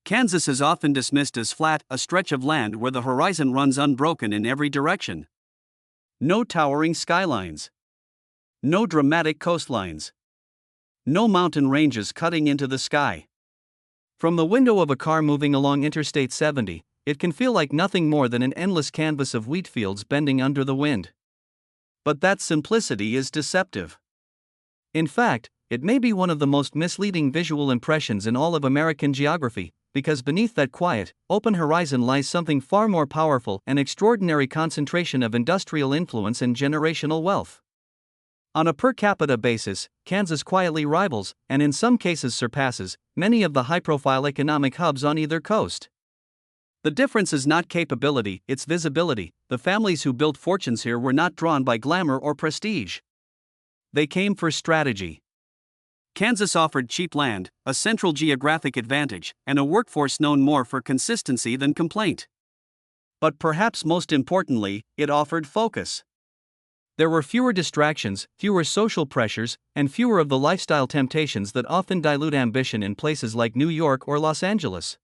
Kansas is often dismissed as flat, a stretch of land where the horizon runs unbroken in every direction. No towering skylines. No dramatic coastlines. No mountain ranges cutting into the sky. From the window of a car moving along Interstate 70, it can feel like nothing more than an endless canvas of wheat fields bending under the wind. But that simplicity is deceptive. In fact, it may be one of the most misleading visual impressions in all of American geography, because beneath that quiet, open horizon lies something far more powerful: an extraordinary concentration of industrial influence and generational wealth. On a per capita basis, Kansas quietly rivals, and in some cases surpasses, many of the high-profile economic hubs on either coast. The difference is not capability, it's visibility. The families who built fortunes here were not drawn by glamour or prestige. They came for strategy. Kansas offered cheap land, a central geographic advantage, and a workforce known more for consistency than complaint. But perhaps most importantly, it offered focus. There were fewer distractions, fewer social pressures, and fewer of the lifestyle temptations that often dilute ambition in places like New York or Los Angeles.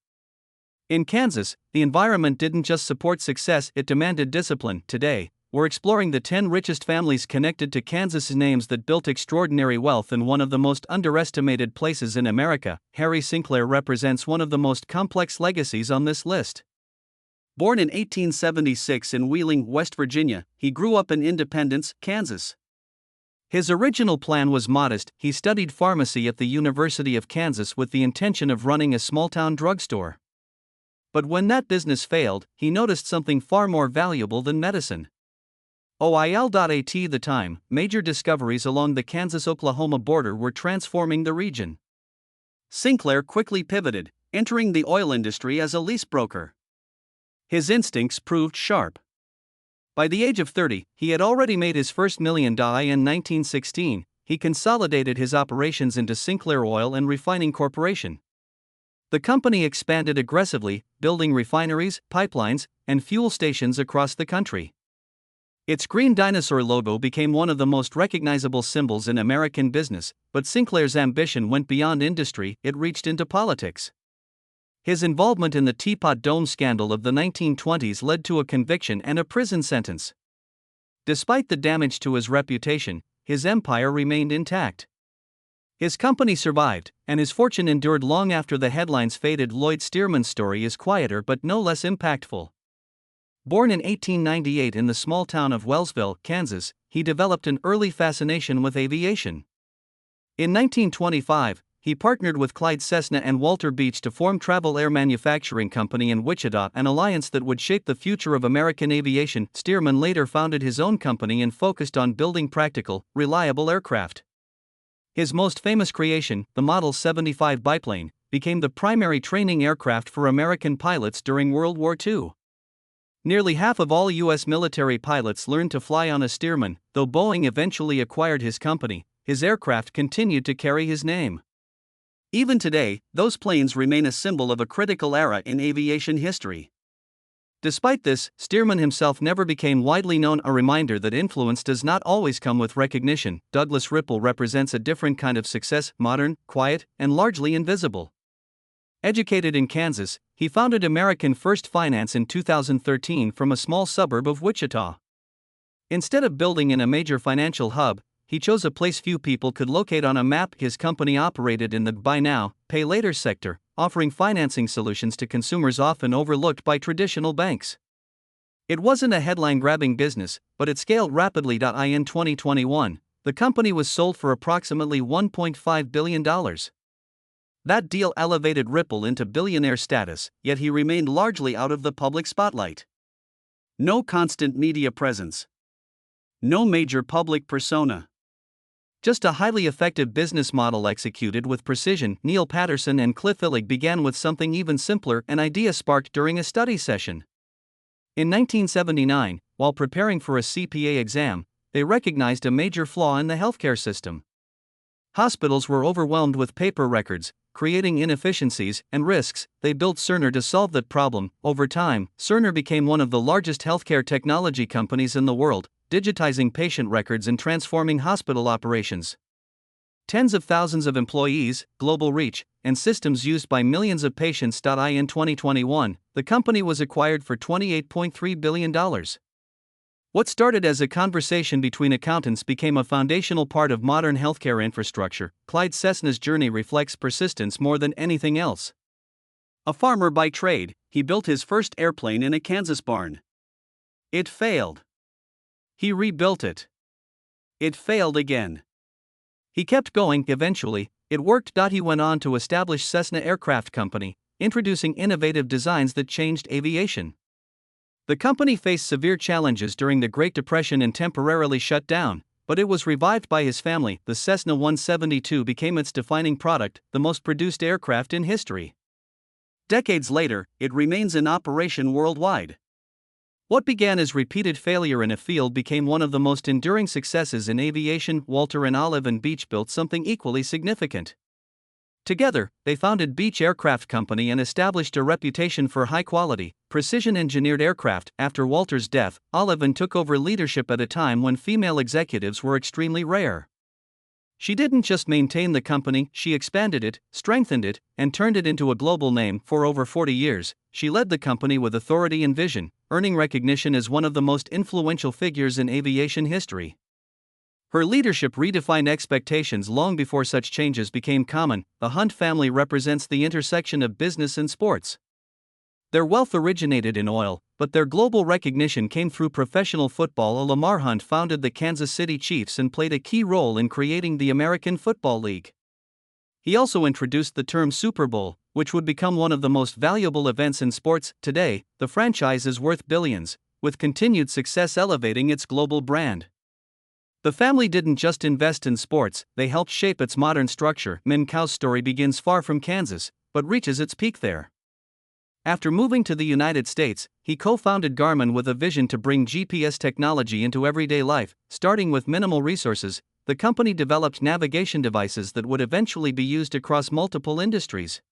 In Kansas, the environment didn't just support success, it demanded discipline. Today, we're exploring the 10 richest families connected to Kansas's names that built extraordinary wealth in one of the most underestimated places in America. Harry Sinclair represents one of the most complex legacies on this list. Born in 1876 in Wheeling, West Virginia, he grew up in Independence, Kansas. His original plan was modest. He studied pharmacy at the University of Kansas with the intention of running a small-town drugstore. But when that business failed, he noticed something far more valuable than medicine. At the time, major discoveries along the Kansas-Oklahoma border were transforming the region. Sinclair quickly pivoted, entering the oil industry as a lease broker. His instincts proved sharp. By the age of 30, he had already made his first $1 million in 1916. He consolidated his operations into Sinclair Oil and Refining Corporation. The company expanded aggressively, building refineries, pipelines, and fuel stations across the country. Its green dinosaur logo became one of the most recognizable symbols in American business, but Sinclair's ambition went beyond industry, it reached into politics. His involvement in the Teapot Dome scandal of the 1920s led to a conviction and a prison sentence. Despite the damage to his reputation, his empire remained intact. His company survived, and his fortune endured long after the headlines faded. Lloyd Stearman's story is quieter but no less impactful. Born in 1898 in the small town of Wellsville, Kansas, he developed an early fascination with aviation. In 1925, he partnered with Clyde Cessna and Walter Beech to form Travel Air Manufacturing Company in Wichita, an alliance that would shape the future of American aviation. Stearman later founded his own company and focused on building practical, reliable aircraft. His most famous creation, the Model 75 biplane, became the primary training aircraft for American pilots during World War II. Nearly half of all U.S. military pilots learned to fly on a Stearman. Though Boeing eventually acquired his company, his aircraft continued to carry his name. Even today, those planes remain a symbol of a critical era in aviation history. Despite this, Stearman himself never became widely known, a reminder that influence does not always come with recognition. Douglas Ripple represents a different kind of success: modern, quiet, and largely invisible. Educated in Kansas, he founded American First Finance in 2013 from a small suburb of Wichita. Instead of building in a major financial hub, he chose a place few people could locate on a map. His company operated in the buy now, pay later sector, offering financing solutions to consumers often overlooked by traditional banks. It wasn't a headline-grabbing business, but it scaled rapidly. In 2021, the company was sold for approximately $1.5 billion. That deal elevated Ripple into billionaire status, yet he remained largely out of the public spotlight. No constant media presence. No major public persona. Just a highly effective business model executed with precision. Neil Patterson and Cliff Illig began with something even simpler, an idea sparked during a study session. In 1979, while preparing for a CPA exam, they recognized a major flaw in the healthcare system. Hospitals were overwhelmed with paper records, creating inefficiencies and risks. They built Cerner to solve that problem. Over time, Cerner became one of the largest healthcare technology companies in the world, digitizing patient records and transforming hospital operations. Tens of thousands of employees, global reach, and systems used by millions of patients. In 2021, the company was acquired for $28.3 billion. What started as a conversation between accountants became a foundational part of modern healthcare infrastructure. Cessna's journey reflects persistence more than anything else. A farmer by trade, he built his first airplane in a Kansas barn. It failed. He rebuilt it. It failed again. He kept going. Eventually, it worked. He went on to establish Cessna Aircraft Company, introducing innovative designs that changed aviation. The company faced severe challenges during the Great Depression and temporarily shut down, but it was revived by his family. The Cessna 172 became its defining product, the most produced aircraft in history. Decades later, it remains in operation worldwide. What began as repeated failure in a field became one of the most enduring successes in aviation. Walter and Olive and Beech built something equally significant. Together, they founded Beech Aircraft Company and established a reputation for high-quality, precision-engineered aircraft. After Walter's death, Olive took over leadership at a time when female executives were extremely rare. She didn't just maintain the company, she expanded it, strengthened it, and turned it into a global name. For over 40 years, she led the company with authority and vision, earning recognition as one of the most influential figures in aviation history. Her leadership redefined expectations long before such changes became common. The Hunt family represents the intersection of business and sports. Their wealth originated in oil, but their global recognition came through professional football. Lamar Hunt founded the Kansas City Chiefs and played a key role in creating the American Football League. He also introduced the term Super Bowl, which would become one of the most valuable events in sports. Today, the franchise is worth billions, with continued success elevating its global brand. The family didn't just invest in sports, they helped shape its modern structure. Min Kao's story begins far from Kansas, but reaches its peak there. After moving to the United States, he co-founded Garmin with a vision to bring GPS technology into everyday life. Starting with minimal resources, the company developed navigation devices that would eventually be used across multiple industries.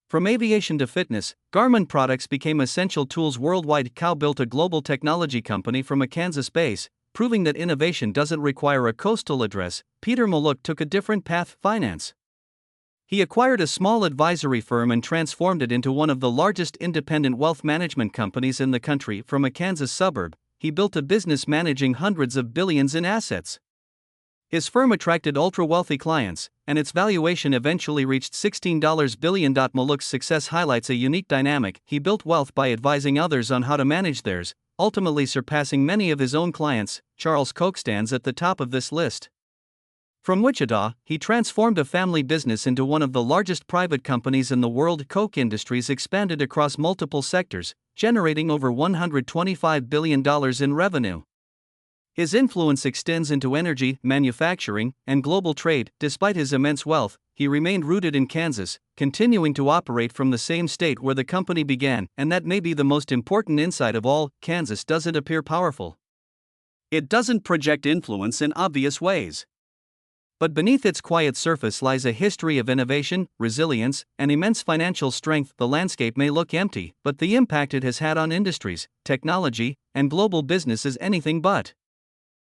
From aviation to fitness, Garmin products became essential tools worldwide. Kao built a global technology company from a Kansas base, proving that innovation doesn't require a coastal address. Peter Maluk took a different path: finance. He acquired a small advisory firm and transformed it into one of the largest independent wealth management companies in the country. From a Kansas suburb, he built a business managing hundreds of billions in assets. His firm attracted ultra-wealthy clients, and its valuation eventually reached $16 billion. Maluk's success highlights a unique dynamic. He built wealth by advising others on how to manage theirs, ultimately surpassing many of his own clients. Charles Koch stands at the top of this list. From Wichita, he transformed a family business into one of the largest private companies in the world. Koch Industries expanded across multiple sectors, generating over $125 billion in revenue. His influence extends into energy, manufacturing, and global trade. Despite his immense wealth, he remained rooted in Kansas, continuing to operate from the same state where the company began. And that may be the most important insight of all: Kansas doesn't appear powerful. It doesn't project influence in obvious ways. But beneath its quiet surface lies a history of innovation, resilience, and immense financial strength. The landscape may look empty, but the impact it has had on industries, technology, and global business is anything but.